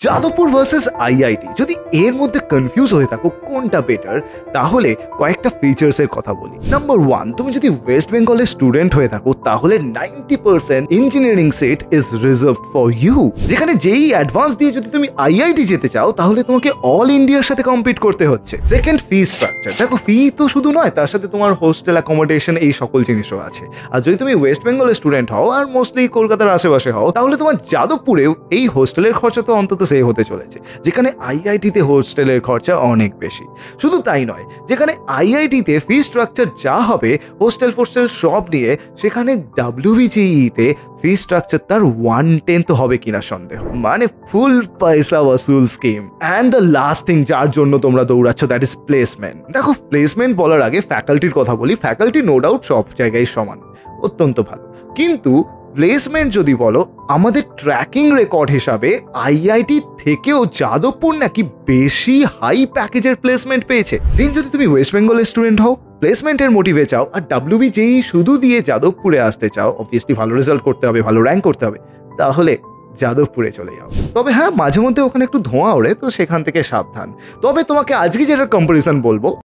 Jadavpur versus IIT, যদি এর মধ্যে কনফিউজ হয়ে থাকো কোনটা বেটার, তাহলে কয়েকটা ফিচার্সের কথা বলি। নাম্বার 1, তুমি যদি ওয়েস্ট বেঙ্গলের স্টুডেন্ট হয়ে থাকো তাহলে 90% engineering seat is reserved for you. যেখানে যেই অ্যাডভান্স দিয়ে যদি তুমি আইআইটি যেতে চাও তাহলে তোমাকে অল ইন্ডিয়ার সাথে কম্পিট করতে হচ্ছে। Second, fee structure. দেখো, ফি তো শুধু নয়, তার সাথে তোমার হোস্টেল অ্যাকোমোডেশন এই সকল জিনিসও আছে। আর যদি তুমি ওয়েস্ট বেঙ্গলের স্টুডেন্ট হও আর মোস্টলি কলকাতার আশেপাশে হও, তাহলে তোমার যাদবপুরেও এই হোস্টেলের খরচা তো অন্তত সেই হতে চলেছে, যেখানে আইআইটিতে হোস্টেলের খরচা অনেক বেশি। শুধু তাই নয়, যেখানে আইআইটিতে ফি স্ট্রাকচার যা হবে হোস্টেল ফোস্টেল সব নিয়ে, সেখানে ডাব্লিউবিজেইতে ফি স্ট্রাকচার তার 1/10 হবে কিনা সন্দেহ। মানে ফুল পয়সা ওয়াসুল scheme. And the last thing যার জন্য তোমরা দৌড়াচ্ছ, দ্যাট ইজ প্লেসমেন্ট। দেখো, প্লেসমেন্ট বলার আগে ফ্যাকাল্টির কথা বলি। ফ্যাকাল্টি নো ডাউট সব জায়গায় সমান, অত্যন্ত ভালো। কিন্তু প্লেসমেন্ট যদি বলো, আমাদের ট্র্যাকিং রেকর্ড হিসাবে আইআইটি থেকেও যাদবপুর নাকি বেশি হাই প্যাকেজের প্লেসমেন্ট পেয়েছে। দিন যদি তুমি ওয়েস্ট বেঙ্গলের স্টুডেন্ট হও, প্লেসমেন্টের মোটিভে চাও, আর ডাব্লিউবিজেই শুধু দিয়ে যাদবপুরে আসতে চাও, অবভিয়াসলি ভালো রেজাল্ট করতে হবে, ভালো র্যাঙ্ক করতে হবে, তাহলে যাদবপুরে চলে যাও। তবে হ্যাঁ, মাঝে মধ্যে ওখানে একটু ধোঁয়া ওড়ে, তো সেখান থেকে সাবধান। তবে তোমাকে আজকে যেটা কম্পারিজন বলবো,